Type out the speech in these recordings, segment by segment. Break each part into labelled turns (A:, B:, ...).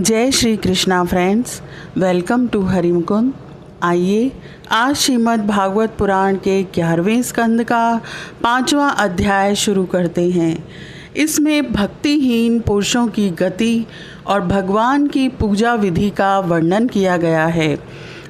A: जय Shri Krishna friends, welcome to Harimukund. आइए आज श्रीमद् भागवत पुराण के 11वें स्कंद का 5वां अध्याय शुरू करते हैं। इसमें भक्तिहीन पुरुषों की गति और भगवान की पूजा विधि का वर्णन किया गया है।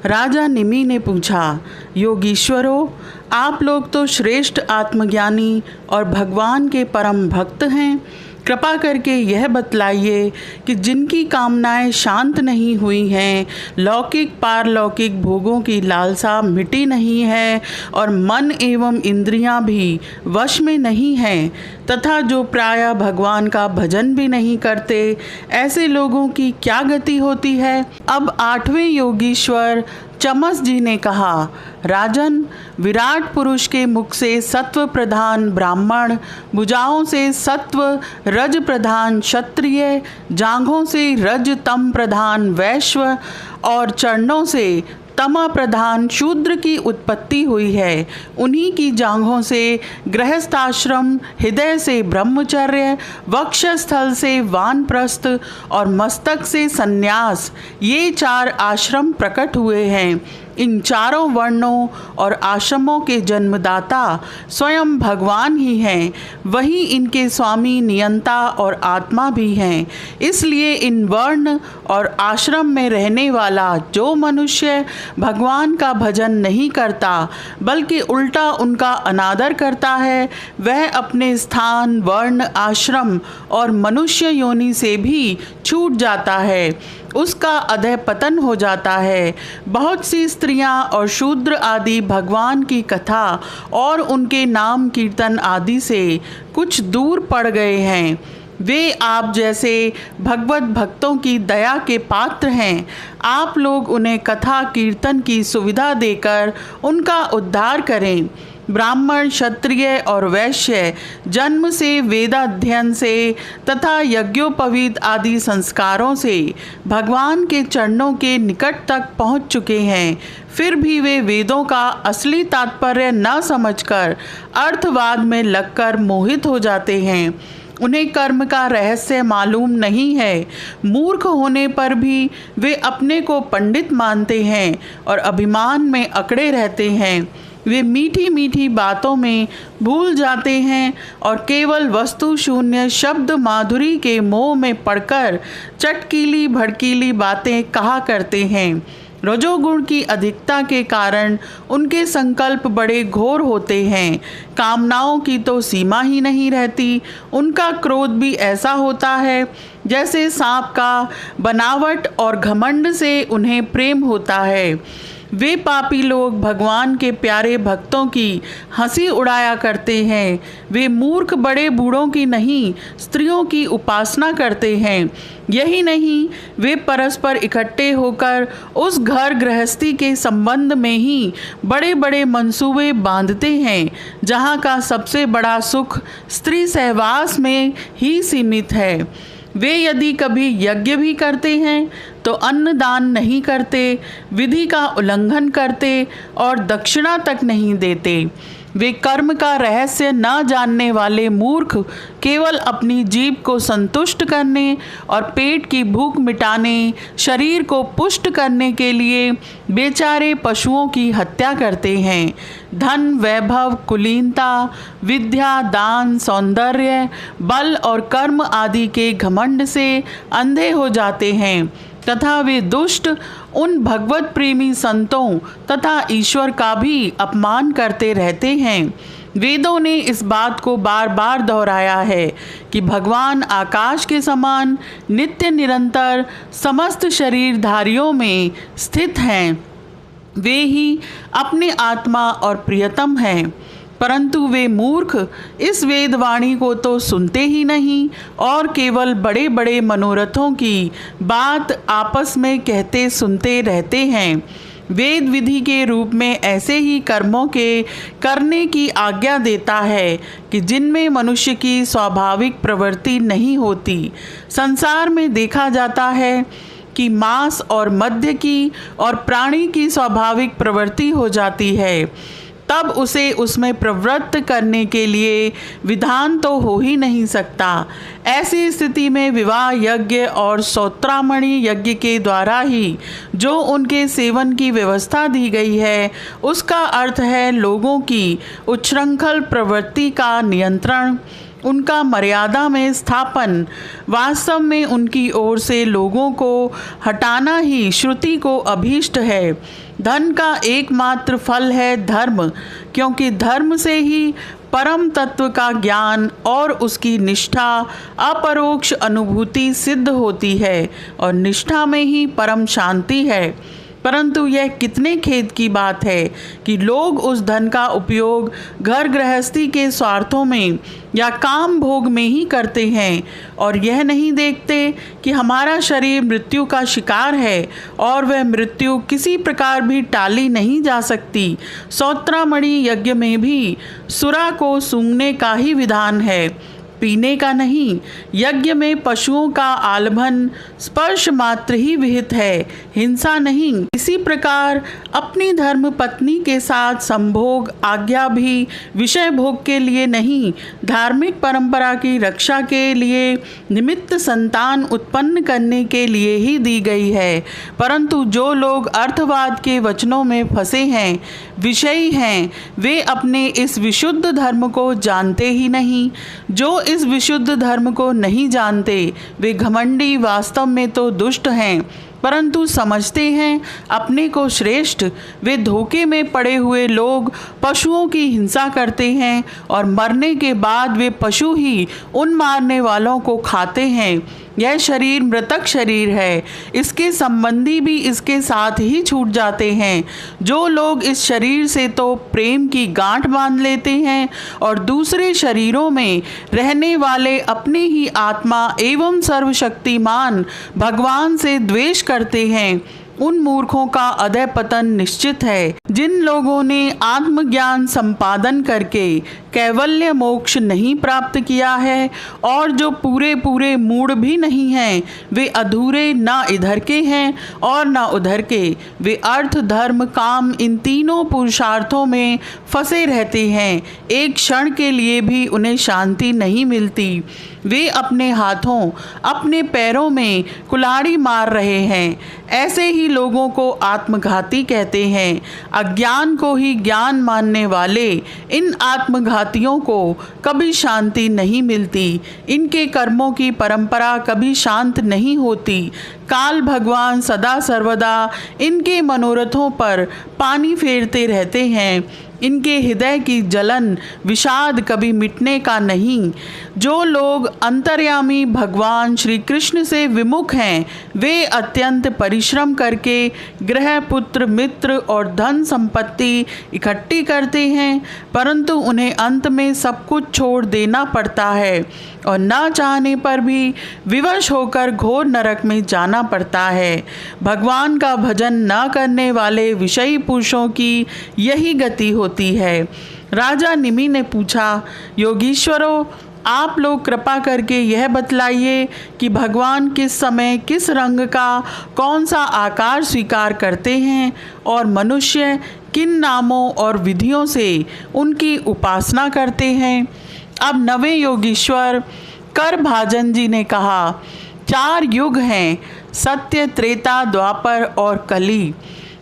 A: राजा निमि ने पूछा, योगीश्वरों, आप लोग तो श्रेष्ठ आत्मज्ञानी और भगवान के परम भक्त हैं। कृपा करके यह बतलाइए कि जिनकी कामनाएं शांत नहीं हुई हैं, लौकिक पारलौकिक भोगों की लालसा मिटी नहीं है और मन एवं इंद्रियां भी वश में नहीं हैं, तथा जो प्रायः भगवान का भजन भी नहीं करते, ऐसे लोगों की क्या गति होती है। अब 8वें योगीश्वर चमस जी ने कहा, राजन, विराट पुरुष के मुख से सत्व प्रधान ब्राह्मण, भुजाओं से सत्व रज प्रधान क्षत्रिय, जांघों से रज तम प्रधान वैश्य और चरणों से तमा प्रधान शूद्र की उत्पत्ति हुई है। उन्हीं की जांघों से गृहस्थाश्रम, हृदय से ब्रह्मचर्य, वक्षस्थल से वानप्रस्थ और मस्तक से सन्यास, ये 4 आश्रम प्रकट हुए हैं। इन चारों वर्णों और आश्रमों के जन्मदाता स्वयं भगवान ही हैं। वही इनके स्वामी, नियंता और आत्मा भी हैं। इसलिए इन वर्ण और आश्रम में रहने वाला जो मनुष्य भगवान का भजन नहीं करता बल्कि उल्टा उनका अनादर करता है, वह अपने स्थान, वर्ण, आश्रम और मनुष्य योनि से भी छूट जाता है। उसका अधः पतन हो जाता है। बहुत सी स्त्रियां और शूद्र आदि भगवान की कथा और उनके नाम कीर्तन आदि से कुछ दूर पड़ गए हैं। वे आप जैसे भगवत भक्तों की दया के पात्र हैं। आप लोग उन्हें कथा कीर्तन की सुविधा देकर उनका उद्धार करें। ब्राह्मण, क्षत्रिय और वैश्य जन्म से, वेदाध्ययन से तथा यज्ञोपवीत आदि संस्कारों से भगवान के चरणों के निकट तक पहुंच चुके हैं। फिर भी वे वेदों का असली तात्पर्य न समझकर अर्थवाद में लगकर मोहित हो जाते हैं। उन्हें कर्म का रहस्य मालूम नहीं है। मूर्ख होने पर भी वे अपने को पंडित मानते हैं और अभिमान में अकड़े रहते हैं। वे मीठी मीठी बातों में भूल जाते हैं और केवल वस्तु शून्य शब्द माधुरी के मोह में पड़कर चटकीली भड़कीली बातें कहा करते हैं। रजोगुण की अधिकता के कारण उनके संकल्प बड़े घोर होते हैं। कामनाओं की तो सीमा ही नहीं रहती। उनका क्रोध भी ऐसा होता है जैसे सांप का। बनावट और घमंड से उन्हें प्रेम होता है। वे पापी लोग भगवान के प्यारे भक्तों की हंसी उड़ाया करते हैं। वे मूर्ख बड़े बूढ़ों की नहीं, स्त्रियों की उपासना करते हैं। यही नहीं, वे परस्पर इकट्ठे होकर उस घर गृहस्थी के संबंध में ही बड़े बड़े मंसूबे बांधते हैं, जहाँ का सबसे बड़ा सुख स्त्री सहवास में ही सीमित है। वे यदि कभी यज्ञ भी करते हैं तो अन्न दान नहीं करते, विधि का उल्लंघन करते और दक्षिणा तक नहीं देते। वे कर्म का रहस्य न जानने वाले मूर्ख केवल अपनी जीभ को संतुष्ट करने और पेट की भूख मिटाने, शरीर को पुष्ट करने के लिए बेचारे पशुओं की हत्या करते हैं। धन, वैभव, कुलीनता, विद्या, दान, सौंदर्य, बल और कर्म आदि के घमंड से अंधे हो जाते हैं तथा वे दुष्ट उन भगवत प्रेमी संतों तथा ईश्वर का भी अपमान करते रहते हैं। वेदों ने इस बात को बार बार दोहराया है कि भगवान आकाश के समान नित्य निरंतर समस्त शरीरधारियों में स्थित हैं। वे ही अपने आत्मा और प्रियतम हैं। परंतु वे मूर्ख इस वेदवाणी को तो सुनते ही नहीं और केवल बड़े बड़े मनोरथों की बात आपस में कहते सुनते रहते हैं। वेद विधि के रूप में ऐसे ही कर्मों के करने की आज्ञा देता है कि जिनमें मनुष्य की स्वाभाविक प्रवृत्ति नहीं होती। संसार में देखा जाता है कि मांस और मद्य की और प्राणी की स्वाभाविक प्रवृत्ति हो जाती है। तब उसे उसमें प्रवृत्त करने के लिए विधान तो हो ही नहीं सकता। ऐसी स्थिति में विवाह यज्ञ और सौत्रामणि यज्ञ के द्वारा ही जो उनके सेवन की व्यवस्था दी गई है, उसका अर्थ है लोगों की उच्छृंखल प्रवृत्ति का नियंत्रण, उनका मर्यादा में स्थापन। वास्तव में उनकी ओर से लोगों को हटाना ही श्रुति को अभीष्ट है। धन का एकमात्र फल है धर्म, क्योंकि धर्म से ही परम तत्व का ज्ञान और उसकी निष्ठा अपरोक्ष अनुभूति सिद्ध होती है और निष्ठा में ही परम शांति है। परंतु यह कितने खेद की बात है कि लोग उस धन का उपयोग घर गृहस्थी के स्वार्थों में या काम भोग में ही करते हैं और यह नहीं देखते कि हमारा शरीर मृत्यु का शिकार है और वह मृत्यु किसी प्रकार भी टाली नहीं जा सकती। सौत्रामणि यज्ञ में भी सुरा को सूंघने का ही विधान है, पीने का नहीं। यज्ञ में पशुओं का आलभन स्पर्श मात्र ही विहित है, हिंसा नहीं। इसी प्रकार अपनी धर्म पत्नी के साथ संभोग आज्ञा भी विषय भोग के लिए नहीं, धार्मिक परंपरा की रक्षा के लिए, निमित्त संतान उत्पन्न करने के लिए ही दी गई है। परंतु जो लोग अर्थवाद के वचनों में फंसे हैं, विषयी हैं, वे अपने इस विशुद्ध धर्म को जानते ही नहीं। जो इस विशुद्ध धर्म को नहीं जानते वे घमंडी वास्तव में तो दुष्ट हैं, परंतु समझते हैं अपने को श्रेष्ठ। वे धोखे में पड़े हुए लोग पशुओं की हिंसा करते हैं और मरने के बाद वे पशु ही उन मारने वालों को खाते हैं। यह शरीर मृतक शरीर है, इसके संबंधी भी इसके साथ ही छूट जाते हैं। जो लोग इस शरीर से तो प्रेम की गांठ बांध लेते हैं और दूसरे शरीरों में रहने वाले अपने ही आत्मा एवं सर्वशक्तिमान भगवान से द्वेष करते हैं, उन मूर्खों का अधः पतन निश्चित है। जिन लोगों ने आत्मज्ञान संपादन करके कैवल्य मोक्ष नहीं प्राप्त किया है और जो पूरे पूरे मूढ़ भी नहीं हैं, वे अधूरे ना इधर के हैं और ना उधर के। वे अर्थ धर्म काम इन तीनों पुरुषार्थों में फंसे रहते हैं, एक क्षण के लिए भी उन्हें शांति नहीं मिलती। वे अपने हाथों अपने पैरों में कुल्हाड़ी मार रहे हैं। ऐसे ही लोगों को आत्मघाती कहते हैं। अज्ञान को ही ज्ञान मानने वाले इन आत्मघातियों को कभी शांति नहीं मिलती। इनके कर्मों की परंपरा कभी शांत नहीं होती। काल भगवान सदा सर्वदा इनके मनोरथों पर पानी फेरते रहते हैं। इनके हृदय की जलन विषाद कभी मिटने का नहीं। जो लोग अंतर्यामी भगवान श्री कृष्ण से विमुख हैं, वे अत्यंत परिश्रम करके गृह पुत्र मित्र और धन संपत्ति इकट्ठी करते हैं, परंतु उन्हें अंत में सब कुछ छोड़ देना पड़ता है और न चाहने पर भी विवश होकर घोर नरक में जाना पड़ता है। भगवान का भजन न करने वाले विषयी पुरुषों की यही गति होती है। राजा निमि ने पूछा, योगीश्वरों, आप लोग कृपा करके यह बतलाइए कि भगवान किस समय किस रंग का कौन सा आकार स्वीकार करते हैं और मनुष्य किन नामों और विधियों से उनकी उपासना करते हैं। अब नवे योगीश्वर करभाजन जी ने कहा, 4 युग हैं, सत्य, त्रेता, द्वापर और कली।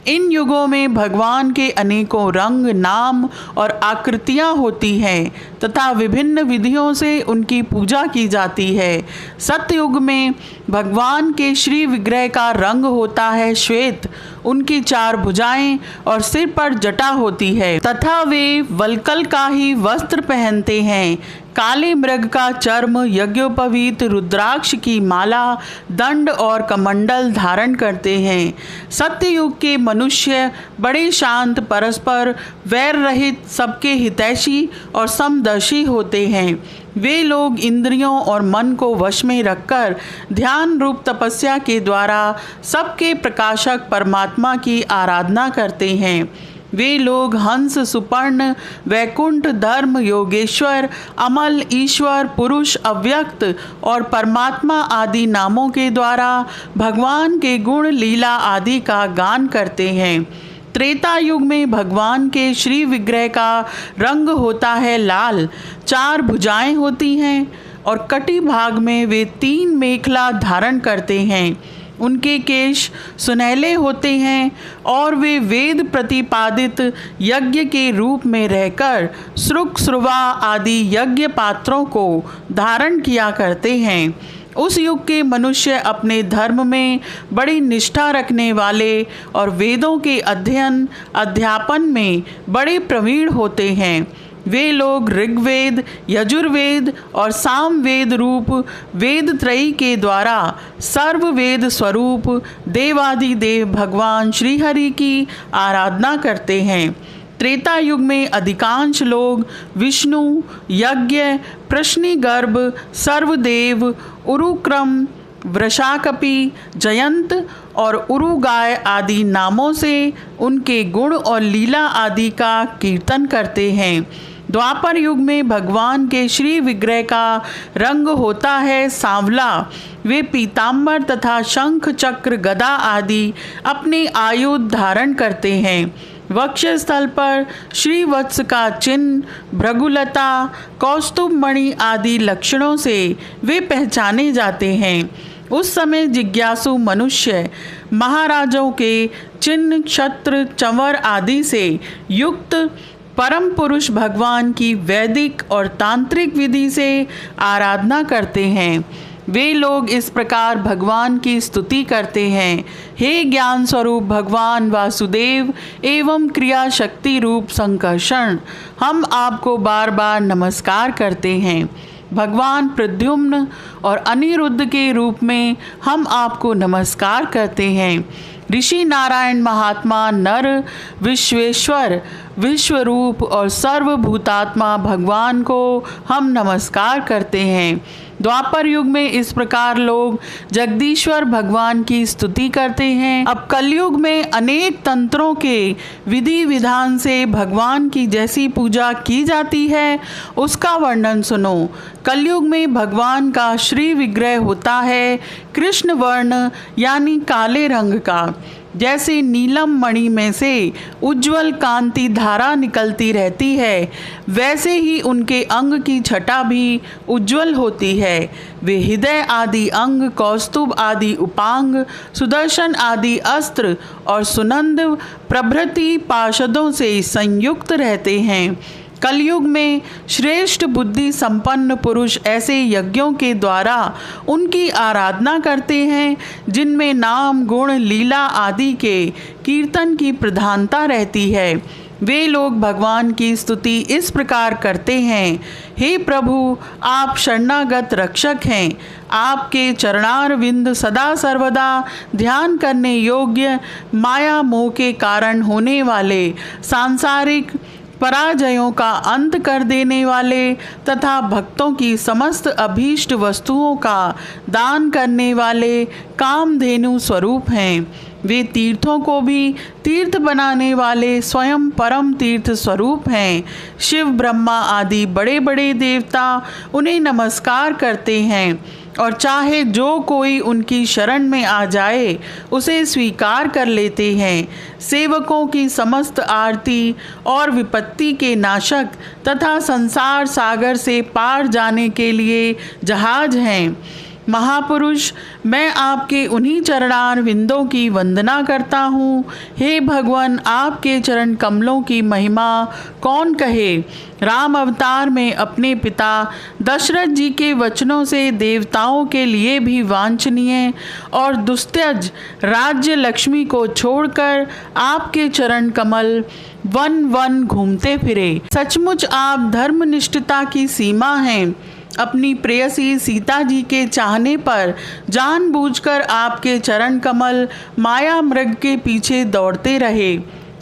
A: इन युगों में भगवान के अनेकों रंग, नाम और आकृतियाँ होती हैं तथा विभिन्न विधियों से उनकी पूजा की जाती है। सतयुग में भगवान के श्री विग्रह का रंग होता है श्वेत, उनकी 4 भुजाएं और सिर पर जटा होती है तथा वे वल्कल का ही वस्त्र पहनते हैं। काले मृग का चर्म, यज्ञोपवीत रुद्राक्ष की माला, दंड और कमंडल धारण करते हैं। सत्ययुग के मनुष्य बड़े शांत, परस्पर वैर रहित, सबके हितैषी और समदर्शी होते हैं। वे लोग इंद्रियों और मन को वश में रखकर ध्यान रूप तपस्या के द्वारा सबके प्रकाशक परमात्मा की आराधना करते हैं। वे लोग हंस, सुपर्ण, वैकुंठ, धर्म, योगेश्वर, अमल, ईश्वर, पुरुष, अव्यक्त और परमात्मा आदि नामों के द्वारा भगवान के गुण, लीला आदि का गान करते हैं। त्रेता युग में भगवान के श्री विग्रह का रंग होता है लाल, 4 भुजाएं होती हैं और कटी भाग में वे 3 मेखला धारण करते हैं। उनके केश सुनहले होते हैं और वे वेद प्रतिपादित यज्ञ के रूप में रहकर श्रुक श्रुवा आदि यज्ञ पात्रों को धारण किया करते हैं। उस युग के मनुष्य अपने धर्म में बड़ी निष्ठा रखने वाले और वेदों के अध्ययन अध्यापन में बड़े प्रवीण होते हैं। वे लोग ऋग्वेद, यजुर्वेद और सामवेद रूप वेद त्रयी के द्वारा सर्ववेद स्वरूप देवादिदेव भगवान श्रीहरि की आराधना करते हैं। त्रेता युग में अधिकांश लोग विष्णु, यज्ञ, प्रश्निगर्भ, सर्वदेव, उरुक्रम, वृषाकपि, जयंत और उरुगाय आदि नामों से उनके गुण और लीला आदि का कीर्तन करते हैं। द्वापर युग में भगवान के श्री विग्रह का रंग होता है सांवला। वे पीताम्बर तथा शंख चक्र गदा आदि अपने आयुध धारण करते हैं। वक्षस्थल पर श्रीवत्स का चिन्ह, भृगुलता, कौस्तुभ मणि आदि लक्षणों से वे पहचाने जाते हैं। उस समय जिज्ञासु मनुष्य महाराजों के चिन्ह, छत्र, चंवर आदि से युक्त परम पुरुष भगवान की वैदिक और तांत्रिक विधि से आराधना करते हैं। वे लोग इस प्रकार भगवान की स्तुति करते हैं। हे ज्ञान स्वरूप भगवान वासुदेव एवं क्रिया शक्ति रूप संकर्षण, हम आपको बार बार नमस्कार करते हैं। भगवान प्रद्युम्न और अनिरुद्ध के रूप में हम आपको नमस्कार करते हैं। ऋषि नारायण महात्मा नर विश्वेश्वर विश्वरूप और सर्वभूतात्मा भगवान को हम नमस्कार करते हैं। द्वापर युग में इस प्रकार लोग जगदीश्वर भगवान की स्तुति करते हैं। अब कलयुग में अनेक तंत्रों के विधि विधान से भगवान की जैसी पूजा की जाती है उसका वर्णन सुनो। कलयुग में भगवान का श्री विग्रह होता है कृष्ण वर्ण यानी काले रंग का। जैसे नीलम मणि में से उज्ज्वल कांति धारा निकलती रहती है, वैसे ही उनके अंग की छटा भी उज्ज्वल होती है। वे हृदय आदि अंग, कौस्तुभ आदि उपांग, सुदर्शन आदि अस्त्र और सुनंद प्रभृति पार्षदों से संयुक्त रहते हैं। कलयुग में श्रेष्ठ बुद्धि संपन्न पुरुष ऐसे यज्ञों के द्वारा उनकी आराधना करते हैं जिनमें नाम, गुण, लीला आदि के कीर्तन की प्रधानता रहती है। वे लोग भगवान की स्तुति इस प्रकार करते हैं। हे प्रभु, आप शरणागत रक्षक हैं। आपके चरणारविंद सदा सर्वदा ध्यान करने योग्य, माया मोह के कारण होने वाले सांसारिक पराजयों का अंत कर देने वाले तथा भक्तों की समस्त अभीष्ट वस्तुओं का दान करने वाले कामधेनु स्वरूप हैं। वे तीर्थों को भी तीर्थ बनाने वाले स्वयं परम तीर्थ स्वरूप हैं। शिव, ब्रह्मा आदि बड़े बड़े देवता उन्हें नमस्कार करते हैं और चाहे जो कोई उनकी शरण में आ जाए उसे स्वीकार कर लेते हैं। सेवकों की समस्त आरती और विपत्ति के नाशक तथा संसार सागर से पार जाने के लिए जहाज हैं। महापुरुष, मैं आपके उन्हीं चरणार विंदों की वंदना करता हूँ। हे भगवान, आपके चरण कमलों की महिमा कौन कहे। राम अवतार में अपने पिता दशरथ जी के वचनों से देवताओं के लिए भी वांछनीय और दुस्त्यज राज्य लक्ष्मी को छोड़कर आपके चरण कमल वन वन घूमते फिरे। सचमुच आप धर्मनिष्ठता की सीमा हैं। अपनी प्रेयसी सीता जी के चाहने पर जानबूझकर आपके चरण कमल माया मृग के पीछे दौड़ते रहे।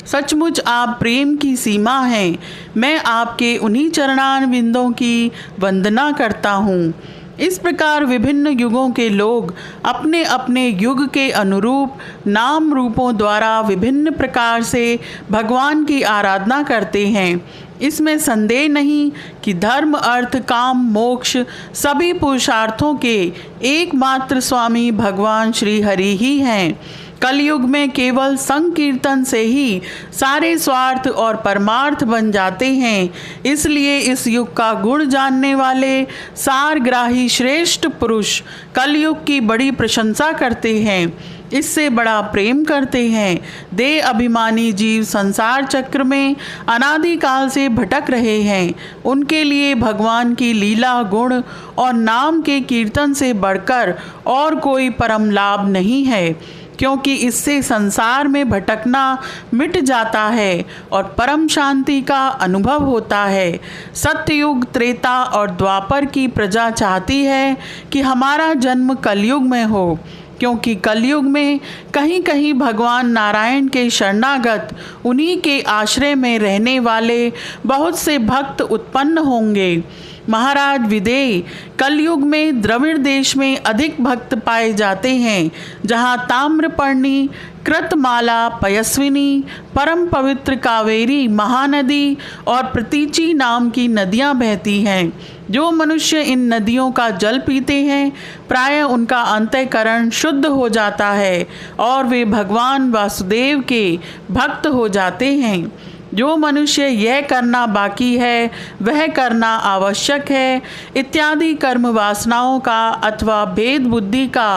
A: सचमुच आप प्रेम की सीमा हैं। मैं आपके उन्हीं चरणारविंदों की वंदना करता हूँ। इस प्रकार विभिन्न युगों के लोग अपने अपने युग के अनुरूप नाम रूपों द्वारा विभिन्न प्रकार से भगवान की आराधना करते हैं। इसमें संदेह नहीं कि धर्म, अर्थ, काम, मोक्ष सभी पुरुषार्थों के एकमात्र स्वामी भगवान श्री हरि ही हैं। कलयुग में केवल संकीर्तन से ही सारे स्वार्थ और परमार्थ बन जाते हैं। इसलिए इस युग का गुण जानने वाले सारग्राही श्रेष्ठ पुरुष कलयुग की बड़ी प्रशंसा करते हैं, इससे बड़ा प्रेम करते हैं। देह अभिमानी जीव संसार चक्र में अनादिकाल से भटक रहे हैं। उनके लिए भगवान की लीला, गुण और नाम के कीर्तन से बढ़कर और कोई परम लाभ नहीं है, क्योंकि इससे संसार में भटकना मिट जाता है और परम शांति का अनुभव होता है। सत्ययुग, त्रेता और द्वापर की प्रजा चाहती है कि हमारा जन्म कलयुग में हो, क्योंकि कलयुग में कहीं कहीं भगवान नारायण के शरणागत, उन्हीं के आश्रय में रहने वाले बहुत से भक्त उत्पन्न होंगे। महाराज विदेह, कलयुग में द्रविड़ देश में अधिक भक्त पाए जाते हैं, जहाँ ताम्रपर्णी, कृतमाला, पयस्विनी, परम पवित्र कावेरी, महानदी और प्रतीची नाम की नदियाँ बहती हैं। जो मनुष्य इन नदियों का जल पीते हैं, प्रायः उनका अंतःकरण शुद्ध हो जाता है और वे भगवान वासुदेव के भक्त हो जाते हैं। जो मनुष्य यह करना बाकी है वह करना आवश्यक है इत्यादि कर्म वासनाओं का अथवा भेद बुद्धि का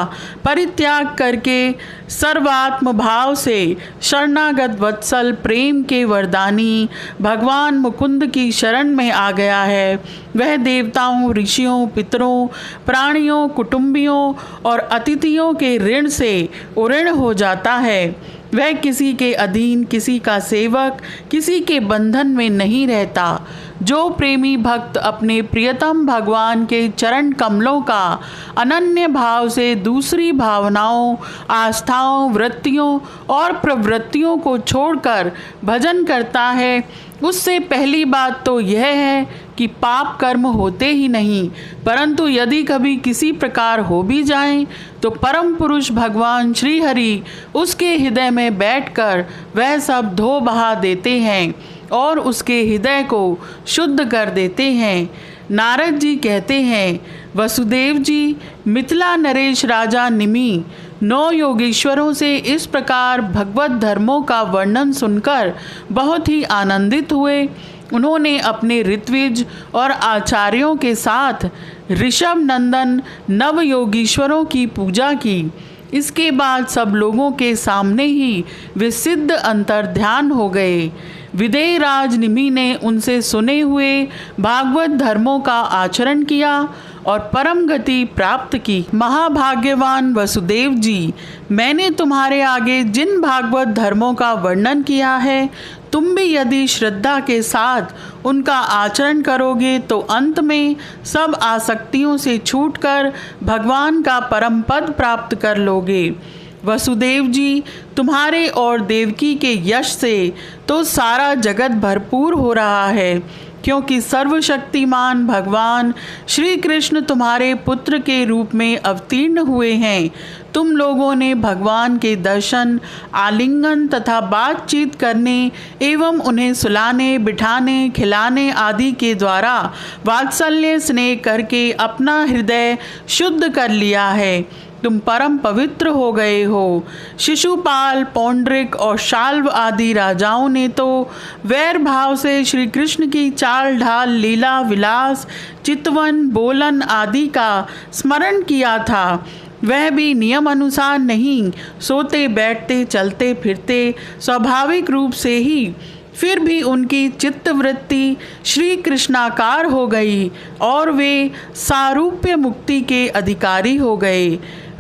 A: परित्याग करके सर्वात्म भाव से शरणागत वत्सल प्रेम के वरदानी भगवान मुकुंद की शरण में आ गया है, वह देवताओं, ऋषियों, पितरों, प्राणियों, कुटुंबियों और अतिथियों के ऋण से उऋण हो जाता है। वह किसी के अधीन, किसी का सेवक, किसी के बंधन में नहीं रहता। जो प्रेमी भक्त अपने प्रियतम भगवान के चरण कमलों का अनन्य भाव से दूसरी भावनाओं, आस्थाओं, वृत्तियों और प्रवृत्तियों को छोड़कर भजन करता है, उससे पहली बात तो यह है कि पाप कर्म होते ही नहीं, परंतु यदि कभी किसी प्रकार हो भी जाएं, तो परम पुरुष भगवान श्री हरि उसके हृदय में बैठकर वह सब धो बहा देते हैं और उसके हृदय को शुद्ध कर देते हैं। नारद जी कहते हैं, वसुदेव जी, मिथिला नरेश राजा निमि 9 योगेश्वरों से इस प्रकार भगवत धर्मों का वर्णन सुनकर बहुत ही आनंदित हुए। उन्होंने अपने ऋत्विज और आचार्यों के साथ ऋषभ नंदन नव योगीश्वरों की पूजा की। इसके बाद सब लोगों के सामने ही वे सिद्ध अंतर्ध्यान हो गए। विदेह राज निमि ने उनसे सुने हुए भागवत धर्मों का आचरण किया और परम गति प्राप्त की। महाभाग्यवान वसुदेव जी, मैंने तुम्हारे आगे जिन भागवत धर्मों का वर्णन किया है, तुम भी यदि श्रद्धा के साथ उनका आचरण करोगे तो अंत में सब आसक्तियों से छूटकर भगवान का परम पद प्राप्त कर लोगे। वसुदेव जी, तुम्हारे और देवकी के यश से तो सारा जगत भरपूर हो रहा है, क्योंकि सर्वशक्तिमान भगवान श्री कृष्ण तुम्हारे पुत्र के रूप में अवतीर्ण हुए हैं। तुम लोगों ने भगवान के दर्शन, आलिंगन तथा बातचीत करने एवं उन्हें सुलाने, बिठाने, खिलाने आदि के द्वारा वात्सल्य स्नेह करके अपना हृदय शुद्ध कर लिया है। तुम परम पवित्र हो गए हो। शिशुपाल, पौंड्रिक और शाल्व आदि राजाओं ने तो वैर भाव से श्री कृष्ण की चाल ढाल, लीला विलास, चितवन, बोलन आदि का स्मरण किया था। वह भी नियम अनुसार नहीं, सोते बैठते चलते फिरते स्वाभाविक रूप से ही। फिर भी उनकी चित्तवृत्ति श्री कृष्णाकार हो गई और वे सारूप्य मुक्ति के अधिकारी हो गए।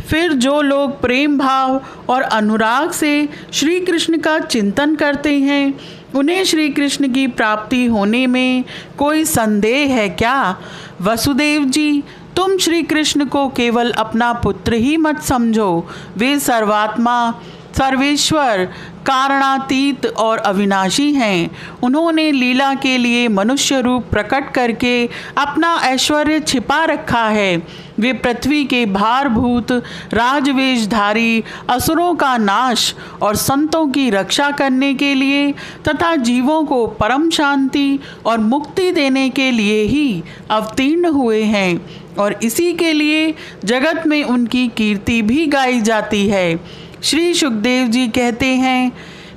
A: फिर जो लोग प्रेम भाव और अनुराग से श्री कृष्ण का चिंतन करते हैं, उन्हें श्री कृष्ण की प्राप्ति होने में कोई संदेह है क्या? वसुदेव जी, तुम श्री कृष्ण को केवल अपना पुत्र ही मत समझो, वे सर्वात्मा, सर्वेश्वर कारणातीत और अविनाशी हैं। उन्होंने लीला के लिए मनुष्य रूप प्रकट करके अपना ऐश्वर्य छिपा रखा है। वे पृथ्वी के भारभूत राजवेशधारी असुरों का नाश और संतों की रक्षा करने के लिए तथा जीवों को परम शांति और मुक्ति देने के लिए ही अवतीर्ण हुए हैं और इसी के लिए जगत में उनकी कीर्ति भी गाई जाती है। श्री सुखदेव जी कहते हैं,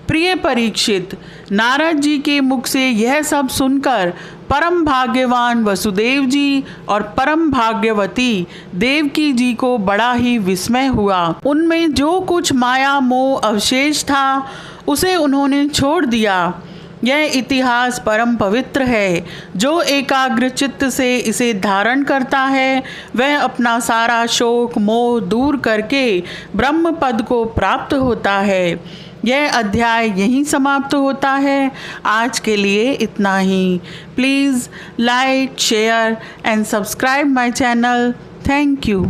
A: प्रिय परीक्षित, नारद जी के मुख से यह सब सुनकर परम भाग्यवान वसुदेव जी और परम भाग्यवती देवकी जी को बड़ा ही विस्मय हुआ। उनमें जो कुछ माया मोह अवशेष था उसे उन्होंने छोड़ दिया। यह इतिहास परम पवित्र है। जो एकाग्र चित्त से इसे धारण करता है वह अपना सारा शोक मोह दूर करके ब्रह्म पद को प्राप्त होता है। यह अध्याय यहीं समाप्त होता है। आज के लिए इतना ही। Please like, share and subscribe my channel. Thank you.